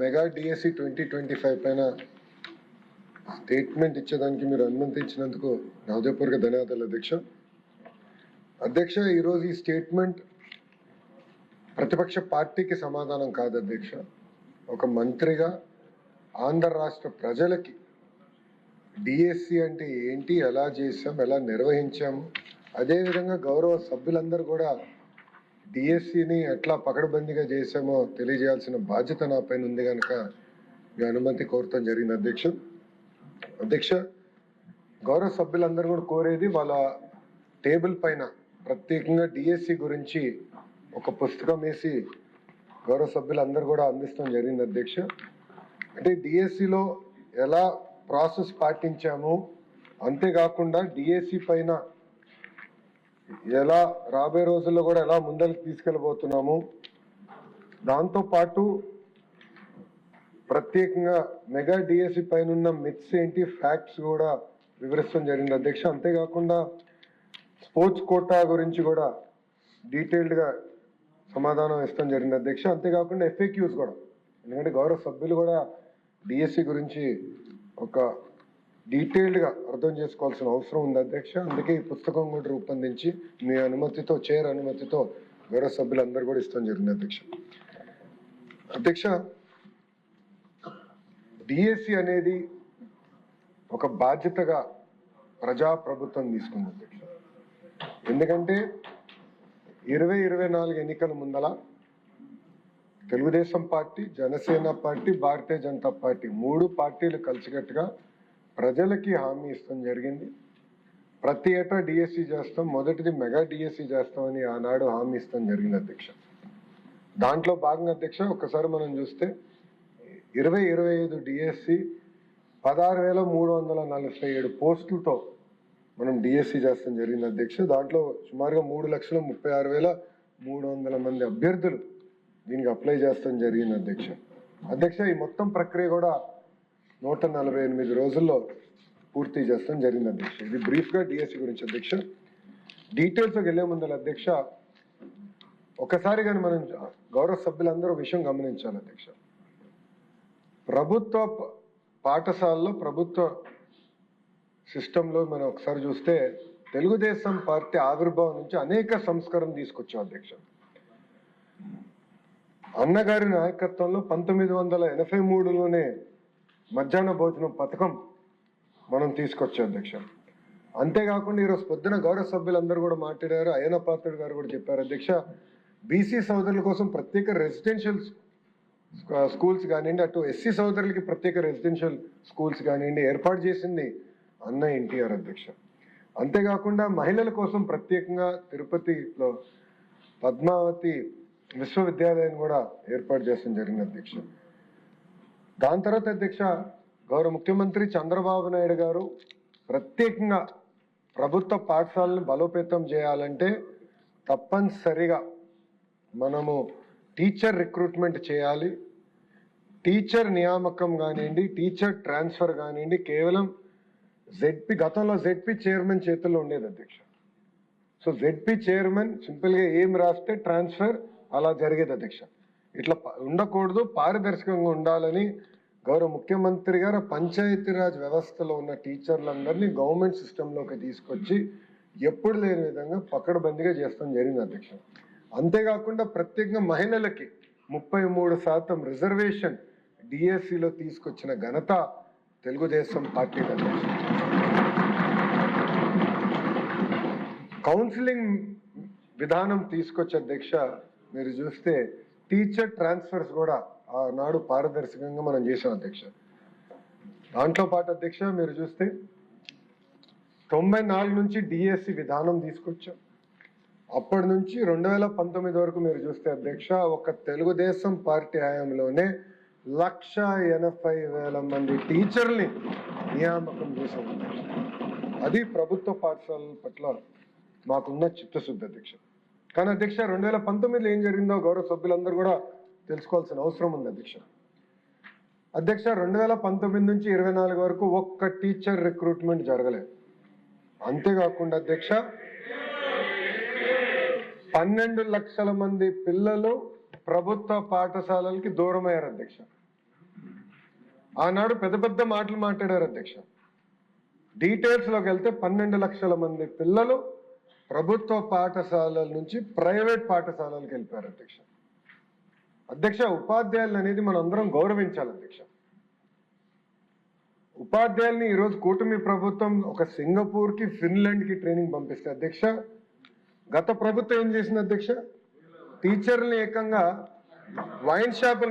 Mega DSC 2025 పైన statement ఇచ్చేదానికి మీరు అనుమతించినందుకు నా హృదయపూర్వక ధన్యవాదాలు అధ్యక్ష. అధ్యక్ష, ఈరోజు ఈ స్టేట్మెంట్ ప్రతిపక్ష పార్టీకి సమాధానం కాదు అధ్యక్ష. ఒక మంత్రిగా ఆంధ్ర రాష్ట్ర ప్రజలకి డిఎస్సి అంటే ఏంటి, ఎలా చేసాం, ఎలా నిర్వహించాము, అదేవిధంగా గౌరవ సభ్యులందరూ కూడా డిఎస్సిని ఎట్లా పకడ్బందీగా చేశామో తెలియజేయాల్సిన బాధ్యత నా పైన ఉంది కనుక మీ అనుమతి కోరటం జరిగింది అధ్యక్ష. అధ్యక్ష, గౌరవ సభ్యులందరూ కూడా కోరేది వాళ్ళ టేబుల్ పైన ప్రత్యేకంగా డిఎస్సి గురించి ఒక పుస్తకం వేసి గౌరవ సభ్యులందరూ కూడా అందిస్తాం జరిగింది అధ్యక్ష. అంటే డిఎస్సిలో ఎలా ప్రాసెస్ పాటించాము, అంతేకాకుండా డిఎస్సి పైన ఎలా రాబోయే రోజుల్లో కూడా ఎలా ముందరికి తీసుకెళ్ళబోతున్నాము, దాంతోపాటు ప్రత్యేకంగా మెగా డిఎస్సి పైన ఉన్న మిత్స్ ఏంటి, ఫ్యాక్ట్స్ కూడా వివరిస్తాం జరిగింది అధ్యక్ష. అంతేకాకుండా స్పోర్ట్స్ కోటా గురించి కూడా డీటెయిల్డ్గా సమాధానం ఇస్తాం జరిగింది అధ్యక్ష. అంతేకాకుండా ఎఫ్ఏక్యూస్ కూడా, ఎందుకంటే గౌరవ సభ్యులు కూడా డిఎస్సి గురించి ఒక డీటెయిల్డ్గా అర్థం చేసుకోవాల్సిన అవసరం ఉంది అధ్యక్ష. అందుకే ఈ పుస్తకం కూడా రూపొందించి మీ అనుమతితో, చైర్ అనుమతితో గౌరవ సభ్యులందరూ కూడా ఇస్తాం జరిగింది అధ్యక్ష. అధ్యక్ష, డిఎస్సి అనేది ఒక బాధ్యతగా ప్రజాప్రభుత్వం తీసుకుంది అధ్యక్ష. ఎందుకంటే 2024 ఎన్నికల ముందల Telugu Desam party, Janasena party, Bharatiya Janata party 3 పార్టీలు కలిసికట్టుగా ప్రజలకి హామీ ఇస్తాం జరిగింది. ప్రతి ఏటా డిఎస్సి చేస్తాం, మొదటిది మెగా డిఎస్సి చేస్తామని ఆనాడు హామీ ఇస్తాం జరిగింది అధ్యక్ష. దాంట్లో భాగంగా అధ్యక్ష ఒకసారి మనం చూస్తే 2025 డిఎస్సి 16,347 పోస్టులతో మనం డిఎస్సి చేస్తాం జరిగింది అధ్యక్ష. దాంట్లో సుమారుగా 3,36,300 మంది అభ్యర్థులు దీనికి అప్లై చేస్తాం జరిగింది అధ్యక్ష. అధ్యక్ష, ఈ మొత్తం ప్రక్రియ కూడా 148 రోజుల్లో పూర్తి చేస్తాం జరిగింది అధ్యక్ష. ఇది బ్రీఫ్గా డిఎస్సి గురించి అధ్యక్ష. డీటెయిల్స్కి వెళ్ళే ముందర అధ్యక్ష ఒకసారి కానీ మనం గౌరవ సభ్యులందరూ విషయం గమనించాలి అధ్యక్ష. ప్రభుత్వ పాఠశాలలో, ప్రభుత్వ సిస్టంలో మనం ఒకసారి చూస్తే తెలుగుదేశం పార్టీ ఆవిర్భావం నుంచి అనేక సంస్కరణ తీసుకొచ్చాం అధ్యక్ష. అన్నగారి నాయకత్వంలో 1983లోనే మధ్యాహ్న భోజనం పథకం మనం తీసుకొచ్చాం అధ్యక్ష. అంతేకాకుండా ఈరోజు పొద్దున గౌరవ సభ్యులందరూ కూడా మాట్లాడారు, అయ్యన పాత్రుడు గారు కూడా చెప్పారు అధ్యక్ష. బీసీ సోదరుల కోసం ప్రత్యేక రెసిడెన్షియల్ స్కూల్స్ కానివ్వండి, అటు ఎస్సీ సోదరులకి ప్రత్యేక రెసిడెన్షియల్ స్కూల్స్ కానివ్వండి ఏర్పాటు చేసింది అన్న ఎన్టీఆర్ అధ్యక్ష. అంతేకాకుండా మహిళల కోసం ప్రత్యేకంగా తిరుపతిలో పద్మావతి విశ్వవిద్యాలయాన్ని కూడా ఏర్పాటు చేస్తాం జరిగింది అధ్యక్ష. దాని తర్వాత అధ్యక్ష గౌరవ ముఖ్యమంత్రి చంద్రబాబు నాయుడు గారు ప్రత్యేకంగా ప్రభుత్వ పాఠశాలను బలోపేతం చేయాలంటే తప్పనిసరిగా మనము టీచర్ రిక్రూట్మెంట్ చేయాలి. టీచర్ నియామకం కానివ్వండి, టీచర్ ట్రాన్స్ఫర్ కానివ్వండి కేవలం జెడ్పీ, గతంలో జెడ్పీ చైర్మన్ చేతుల్లో ఉండేది అధ్యక్ష. సో జెడ్పీ చైర్మన్ సింపుల్గా ఏం రాస్తే ట్రాన్స్ఫర్ అలా జరిగేది అధ్యక్ష. ఇట్లా ఉండకూడదు, పారదర్శకంగా ఉండాలని గౌరవ ముఖ్యమంత్రి గారు పంచాయతీరాజ్ వ్యవస్థలో ఉన్న టీచర్లందరినీ గవర్నమెంట్ సిస్టంలోకి తీసుకొచ్చి ఎప్పుడు లేని విధంగా పకడ్బందీగా చేస్తాం జరిగింది అధ్యక్ష. అంతేకాకుండా ప్రత్యేకంగా మహిళలకి 33% రిజర్వేషన్ డిఎస్సిలో తీసుకొచ్చిన ఘనత తెలుగుదేశం పార్టీ అధ్యక్ష. కౌన్సిలింగ్ విధానం తీసుకొచ్చే అధ్యక్ష మీరు చూస్తే టీచర్ ట్రాన్స్ఫర్స్ కూడా ఆనాడు పారదర్శకంగా మనం చేసాం అధ్యక్ష. దాంట్లో పాటు అధ్యక్ష మీరు చూస్తే 94 నుంచి డిఎస్సి విధానం తీసుకొచ్చాం. అప్పటి నుంచి 2019 వరకు మీరు చూస్తే అధ్యక్ష ఒక తెలుగుదేశం పార్టీ హయాంలోనే 1,80,000 మంది టీచర్ని నియామకం చేసాం అధ్యక్ష. అది ప్రభుత్వ పాఠశాలల పట్ల మాకున్న చిత్తశుద్ధి అధ్యక్ష. కానీ అధ్యక్ష 2019లో ఏం జరిగిందో గౌరవ సభ్యులందరూ కూడా తెలుసుకోవాల్సిన అవసరం ఉంది అధ్యక్ష. అధ్యక్ష 2019 నుంచి 24 వరకు ఒక్క టీచర్ రిక్రూట్మెంట్ జరగలేదు. అంతేకాకుండా అధ్యక్ష 12 లక్షల మంది పిల్లలు ప్రభుత్వ పాఠశాలలకి దూరమయ్యారు అధ్యక్ష. ఆనాడు పెద్ద పెద్ద మాటలు మాట్లాడారు అధ్యక్ష. డీటెయిల్స్లోకి వెళ్తే 12 లక్షల మంది పిల్లలు ప్రభుత్వ పాఠశాలల నుంచి ప్రైవేట్ పాఠశాలలకు వెళ్ళిపోయారు అధ్యక్ష. అధ్యక్ష, ఉపాధ్యాయులు అనేది మనం అందరం గౌరవించాలి అధ్యక్ష. ఉపాధ్యాయుల్ని ఈరోజు కూటమి ప్రభుత్వం ఒక సింగపూర్కి, ఫిన్లాండ్కి ట్రైనింగ్ పంపిస్తే అధ్యక్ష, గత ప్రభుత్వం ఏం చేసింది అధ్యక్ష? టీచర్ని ఏకంగా వైన్ షాపుల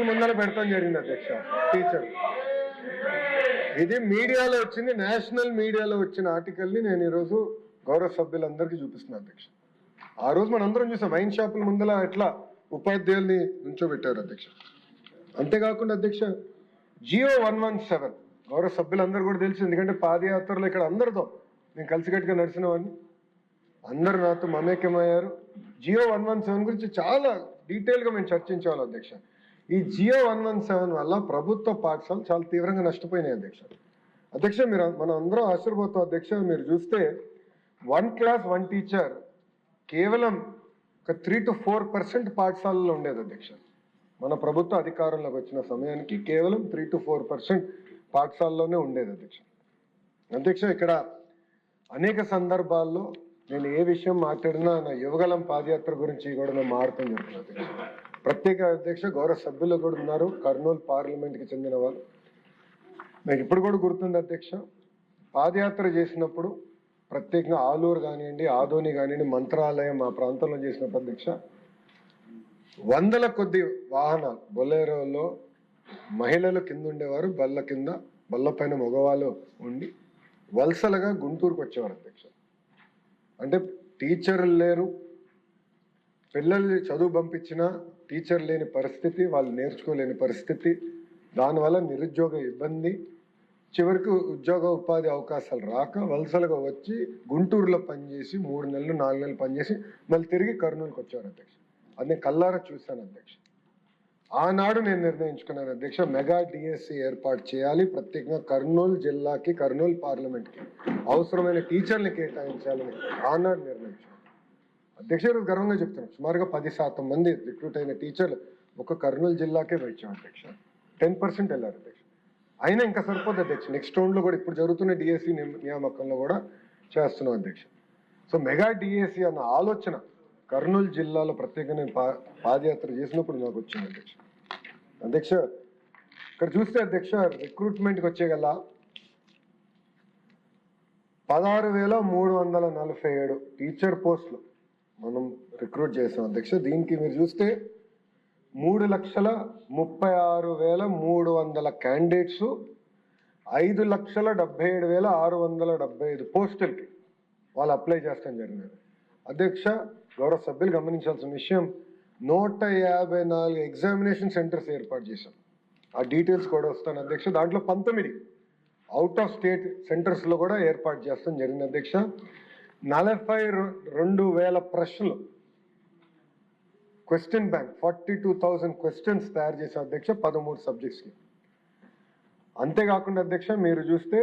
ముందర పెడతాం జరిగింది అధ్యక్ష. టీచర్ ఇది మీడియాలో వచ్చింది, నేషనల్ మీడియాలో వచ్చిన ఆర్టికల్ని నేను ఈరోజు గౌరవ సభ్యులందరికీ చూపిస్తున్నాను అధ్యక్ష. ఆ రోజు మనం అందరం చూసాం వైన్ షాపుల ముందర ఎట్లా ఉపాధ్యాయుల్ని నుంచోబెట్టారు అధ్యక్ష. అంతేకాకుండా అధ్యక్ష, జియో 117 గౌరవ సభ్యులందరూ కూడా తెలుసు, ఎందుకంటే పాదయాత్రలో ఇక్కడ అందరితో నేను కలిసికట్టుగా నడిచిన వాడిని, అందరూ నాతో మమేకమయ్యారు. జియో 117 గురించి చాలా డీటెయిల్గా మేము చర్చించాలి అధ్యక్ష. ఈ జియో 117 వల్ల ప్రభుత్వ పాఠశాలలు చాలా తీవ్రంగా నష్టపోయినాయి అధ్యక్ష. మనం అందరం ఆశ్చర్యపోతాం అధ్యక్ష. మీరు చూస్తే 1 క్లాస్ 1 టీచర్ కేవలం ఒక 3 to 4% పాఠశాలలో ఉండేది అధ్యక్ష. మన ప్రభుత్వ అధికారంలోకి వచ్చిన సమయానికి కేవలం 3 to 4% పాఠశాలలోనే ఉండేది అధ్యక్ష. అధ్యక్ష, ఇక్కడ అనేక సందర్భాల్లో నేను ఏ విషయం మాట్లాడినా నా యువగలం పాదయాత్ర గురించి కూడా నేను మాట్లాడటం జరుగుతుంది అధ్యక్ష. ప్రత్యేక అధ్యక్ష గౌరవ సభ్యులు కూడా ఉన్నారు, కర్నూలు పార్లమెంట్కి చెందిన వాళ్ళు. నాకు ఇప్పుడు కూడా గుర్తుంది అధ్యక్ష, పాదయాత్ర చేసినప్పుడు ప్రత్యేకంగా ఆలూరు కానివ్వండి, ఆదోని కానివ్వండి, మంత్రాలయం మా ప్రాంతంలో చేసినప్పుడు అధ్యక్ష, వందల కొద్ది వాహనాలు బొలేరోలో మహిళలు కింద ఉండేవారు, బల్ల పైన మగవాళ్ళు ఉండి వలసలుగా గుంటూరుకు వచ్చేవారు అధ్యక్ష. అంటే టీచర్లు లేరు, పిల్లల్ని చదువు పంపించిన టీచర్ లేని పరిస్థితి, వాళ్ళు నేర్చుకోలేని పరిస్థితి, దానివల్ల నిరుద్యోగ ఇబ్బంది, చివరికి ఉద్యోగ ఉపాధి అవకాశాలు రాక వలసలుగా వచ్చి గుంటూరులో పనిచేసి 3 నెలలు 4 నెలలు పనిచేసి మళ్ళీ తిరిగి కర్నూలుకి వచ్చారు అధ్యక్ష. అది నేను కల్లారా చూశాను అధ్యక్ష. ఆనాడు నేను నిర్ణయించుకున్నాను అధ్యక్ష, మెగా డిఎస్సి ఏర్పాటు చేయాలి, ప్రత్యేకంగా కర్నూలు జిల్లాకి, కర్నూలు పార్లమెంట్కి అవసరమైన టీచర్ని కేటాయించాలని ఆనాడు నిర్ణయించాను అధ్యక్ష. గర్వంగా చెప్తున్నాను, సుమారుగా 10% మంది రిక్రూట్ అయిన టీచర్లు ఒక కర్నూలు జిల్లాకే వచ్చాం అధ్యక్ష. 10% వెళ్ళారు అధ్యక్ష. అయినా ఇంకా సరిపోదు అధ్యక్ష. నెక్స్ట్ రౌండ్లో కూడా ఇప్పుడు జరుగుతున్న డిఎస్సి నియామకంలో కూడా చేస్తున్నాం అధ్యక్ష. సో మెగా డిఎస్సి అన్న ఆలోచన కర్నూలు జిల్లాలో ప్రత్యేకంగా నేను పాదయాత్ర చేసినప్పుడు నాకు వచ్చింది అధ్యక్ష. అధ్యక్ష, ఇక్కడ చూస్తే అధ్యక్ష, రిక్రూట్మెంట్కి వచ్చేగల 16,347 టీచర్ పోస్టులు మనం రిక్రూట్ చేసాం అధ్యక్ష. దీనికి మీరు చూస్తే 3,36,300 క్యాండిడేట్స్, 5,77,675 పోస్టులకి వాళ్ళు అప్లై చేస్తాం జరిగింది అధ్యక్ష. గౌరవ సభ్యులు గమనించాల్సిన విషయం, 154 ఎగ్జామినేషన్ సెంటర్స్ ఏర్పాటు చేశాం. ఆ డీటెయిల్స్ కూడా వస్తాను అధ్యక్ష. దాంట్లో 19 అవుట్ ఆఫ్ స్టేట్ సెంటర్స్లో కూడా ఏర్పాటు చేస్తాం జరిగింది అధ్యక్ష. 42,000 ప్రశ్నలు, క్వశ్చన్ బ్యాంక్ 42,000 క్వశ్చన్స్ తయారు చేశాం అధ్యక్ష 13 సబ్జెక్ట్స్కి. అంతేకాకుండా అధ్యక్ష, మీరు చూస్తే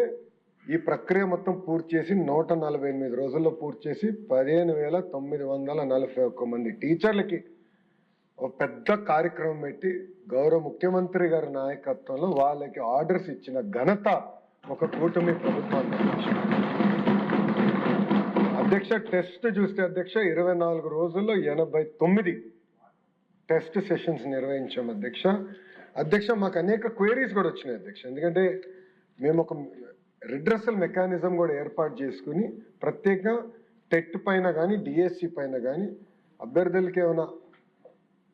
ఈ ప్రక్రియ మొత్తం పూర్తి చేసి 148 రోజుల్లో పూర్తి చేసి 15,941 మంది టీచర్లకి ఒక పెద్ద కార్యక్రమం పెట్టి గౌరవ ముఖ్యమంత్రి గారి నాయకత్వంలో వాళ్ళకి ఆర్డర్స్ ఇచ్చిన ఘనత ఒక కూటమి ప్రభుత్వానికి అధ్యక్ష. టెస్ట్ చూస్తే అధ్యక్ష 24 రోజుల్లో 89 టెస్ట్ సెషన్స్ నిర్వహించాం అధ్యక్ష. అధ్యక్ష, మాకు అనేక క్వైరీస్ కూడా వచ్చినాయి అధ్యక్ష. ఎందుకంటే మేము ఒక రిడ్రెసల్ మెకానిజం కూడా ఏర్పాటు చేసుకుని ప్రత్యేకంగా టెట్ పైన కానీ డిఎస్సి పైన కానీ అభ్యర్థులకి ఏమైనా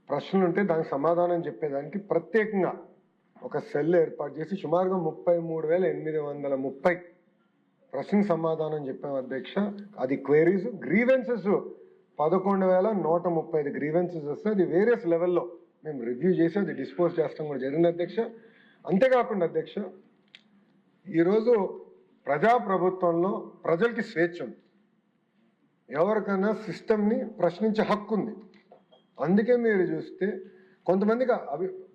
ప్రశ్నలు ఉంటే దానికి సమాధానం చెప్పేదానికి ప్రత్యేకంగా ఒక సెల్ ఏర్పాటు చేసి సుమారుగా 33,830 ప్రశ్నకు సమాధానం చెప్పాం అధ్యక్ష. అది క్వైరీస్, గ్రీవెన్సెస్ 11,135 గ్రీవెన్సెస్ వస్తే అది వేరియస్ లెవెల్లో మేము రివ్యూ చేసి అది డిస్పోజ్ చేస్తాం కూడా జరిగింది అధ్యక్ష. అంతేకాకుండా అధ్యక్ష, ఈరోజు ప్రజాప్రభుత్వంలో ప్రజలకి స్వేచ్ఛ ఉంది, ఎవరికైనా సిస్టమ్ని ప్రశ్నించే హక్కు ఉంది. అందుకే మీరు చూస్తే కొంతమందికి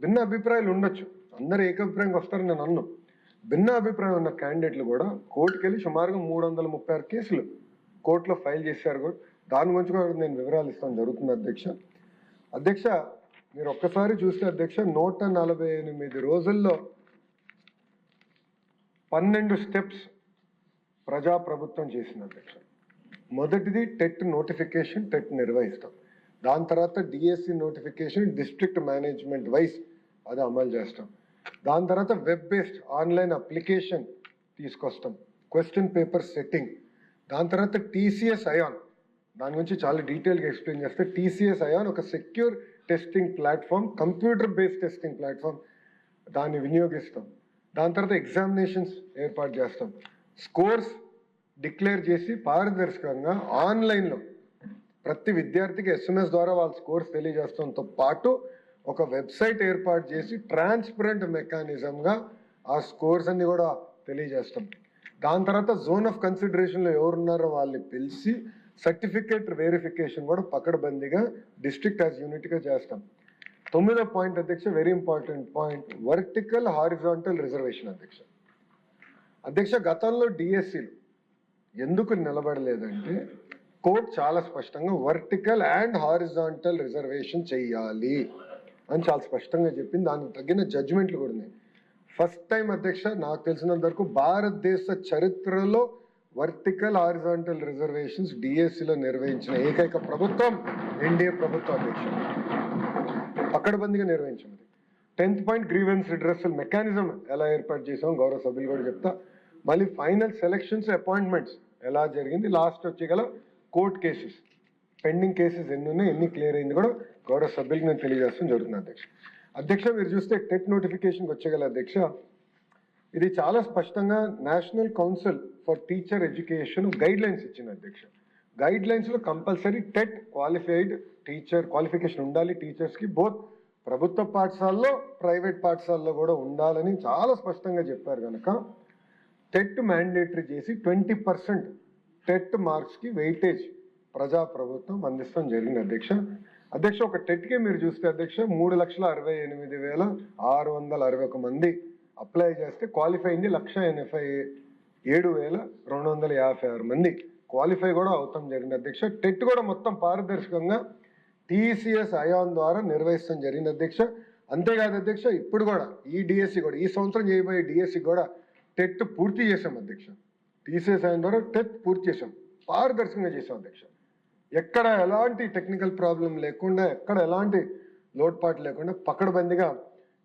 భిన్న అభిప్రాయాలు ఉండొచ్చు, అందరూ ఏకాభిప్రాయంగా వస్తారని నేను అన్నాను. భిన్న అభిప్రాయం ఉన్న క్యాండిడేట్లు కూడా కోర్టుకు వెళ్ళి సుమారుగా 336 కేసులు కోర్టులో ఫైల్ చేశారు కూడా. దాని గురించి కూడా నేను వివరాలు ఇస్తాను జరుగుతుంది అధ్యక్ష. మీరు ఒక్కసారి చూస్తే అధ్యక్ష 148 రోజుల్లో 12 స్టెప్స్ ప్రజాప్రభుత్వం చేసింది అధ్యక్ష. మొదటిది టెట్ నోటిఫికేషన్, టెట్ నిర్వహిస్తాం. దాని తర్వాత DSC notification district management wise అది అమలు చేస్తాం. దాని తర్వాత వెబ్ బేస్డ్ ఆన్లైన్ అప్లికేషన్ తీసుకొస్తాం, క్వశ్చన్ పేపర్ సెట్టింగ్. దాని తర్వాత టీసీఎస్ అయాన్, దాని గురించి చాలా డీటెయిల్గా ఎక్స్ప్లెయిన్ చేస్తే, టీసీఎస్ అయాన్ ఒక secure testing platform, computer based testing platform, దాన్ని వినియోగిస్తాం. దాని తర్వాత ఎగ్జామినేషన్స్ ఏర్పాటు చేస్తాం. స్కోర్స్ డిక్లేర్ చేసి పారదర్శకంగా ఆన్లైన్లో ప్రతి విద్యార్థికి ఎస్ఎంఎస్ ద్వారా వాళ్ళ స్కోర్స్ తెలియజేస్తాంతో పాటు ఒక వెబ్సైట్ ఏర్పాటు చేసి ట్రాన్స్పరెంట్ మెకానిజంగా ఆ స్కోర్స్ అన్ని కూడా తెలియజేస్తాం. దాని తర్వాత జోన్ ఆఫ్ కన్సిడరేషన్లో ఎవరున్నారో వాళ్ళని పిలిచి సర్టిఫికేట్ వెరిఫికేషన్ కూడా పకడ్బందీగా డిస్ట్రిక్ట్ యాజ్ యూనిట్గా చేస్తాం. 9వ పాయింట్ అధ్యక్ష, very important point, vertical horizontal reservation అధ్యక్ష. అధ్యక్ష, గతంలో డిఎస్సీలు ఎందుకు నిలబడలేదంటే కోర్టు చాలా స్పష్టంగా వర్టికల్ అండ్ హారిజాంటల్ రిజర్వేషన్ చెయ్యాలి అని చాలా స్పష్టంగా చెప్పింది. దానికి తగిన జడ్జిమెంట్లు కూడా ఉన్నాయి. ఫస్ట్ టైం అధ్యక్ష, నాకు తెలిసినంత వరకు భారతదేశ చరిత్రలో వర్టికల్ హారిజాంటల్ రిజర్వేషన్స్ డిఎస్సిలో నిర్వహించిన ఏకైక ప్రభుత్వం ఎన్డీఏ ప్రభుత్వం అధ్యక్ష. పకడ్బందీగా నిర్వహించింది. 10th point grievance redressal mechanism ఎలా ఏర్పాటు చేసాం గౌరవ సభ్యులు కూడా చెప్తా. మళ్ళీ ఫైనల్ సెలక్షన్స్ అపాయింట్మెంట్స్ ఎలా జరిగింది, లాస్ట్ వచ్చి గల కోర్ట్ కేసెస్, పెండింగ్ కేసెస్ ఎన్ని ఉన్నాయి, ఎన్ని క్లియర్ అయింది కూడా గౌరవ సభ్యులకు నేను తెలియజేస్తాం జరుగుతుంది అధ్యక్ష. అధ్యక్ష, మీరు చూస్తే టెట్ నోటిఫికేషన్కి వచ్చేగల అధ్యక్ష, ఇది చాలా స్పష్టంగా national council for teacher education guidelines ఇచ్చింది అధ్యక్ష. గైడ్ లైన్స్లో compulsory TET qualified teacher qualification ఉండాలి టీచర్స్కి, బోత్ ప్రభుత్వ పాఠశాలలో ప్రైవేట్ పాఠశాలలో కూడా ఉండాలని చాలా స్పష్టంగా చెప్పారు కనుక టెట్ మ్యాండేటరీ చేసి 20% టెట్ మార్క్స్కి వెయిటేజ్ ప్రజాప్రభుత్వం అందిస్తాం జరిగింది అధ్యక్ష. అధ్యక్ష, ఒక టెట్కే మీరు చూస్తే అధ్యక్ష 3,68,661 మంది అప్లై చేస్తే క్వాలిఫై అయింది 1,87,256 మంది క్వాలిఫై కూడా అవుతాం జరిగింది అధ్యక్ష. టెట్ కూడా మొత్తం పారదర్శకంగా టీసీఎస్ అయాన్ ద్వారా నిర్వహిస్తాం జరిగింది అధ్యక్ష. అంతేకాదు అధ్యక్ష, ఇప్పుడు కూడా ఈ డిఎస్సి కూడా ఈ సంవత్సరం చేయబోయే డిఎస్సి కూడా టెట్ పూర్తి చేసాం అధ్యక్ష. టీసీఎస్ అయాన్ ద్వారా టెట్ పూర్తి చేసాం, పారదర్శకంగా చేసాం అధ్యక్ష. ఎక్కడ ఎలాంటి టెక్నికల్ ప్రాబ్లం లేకుండా, ఎక్కడ ఎలాంటి లోటుపాటు లేకుండా పకడ్బందీగా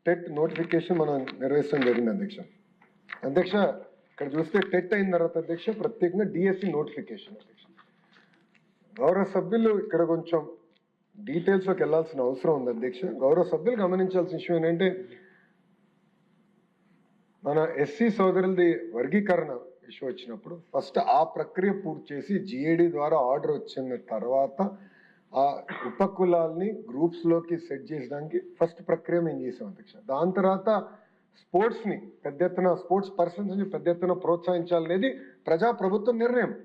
టెట్ నోటిఫికేషన్ మనం నిర్వహిస్తాం జరిగింది అధ్యక్ష. అధ్యక్ష, ఇక్కడ చూస్తే టెట్ అయిన తర్వాత అధ్యక్ష ప్రత్యేకంగా డిఎస్సి నోటిఫికేషన్ అధ్యక్ష. గౌరవ సభ్యులు ఇక్కడ కొంచెం డీటెయిల్స్లోకి వెళ్ళాల్సిన అవసరం ఉంది అధ్యక్ష. గౌరవ సభ్యులు గమనించాల్సిన విషయం ఏంటంటే, మన ఎస్సీ సోదరులది వర్గీకరణ ఇష్యూ వచ్చినప్పుడు ఫస్ట్ ఆ ప్రక్రియ పూర్తి చేసి జిఏడి ద్వారా ఆర్డర్ వచ్చిన తర్వాత ఆ ఉపకులాల్ని గ్రూప్స్లోకి సెట్ చేసడానికి ఫస్ట్ ప్రక్రియ మేము చేసాం అధ్యక్ష. దాని తర్వాత స్పోర్ట్స్ని పెద్ద ఎత్తున, స్పోర్ట్స్ పర్సన్స్ పెద్ద ఎత్తున ప్రోత్సహించాలనేది ప్రజాప్రభుత్వ నిర్ణయం.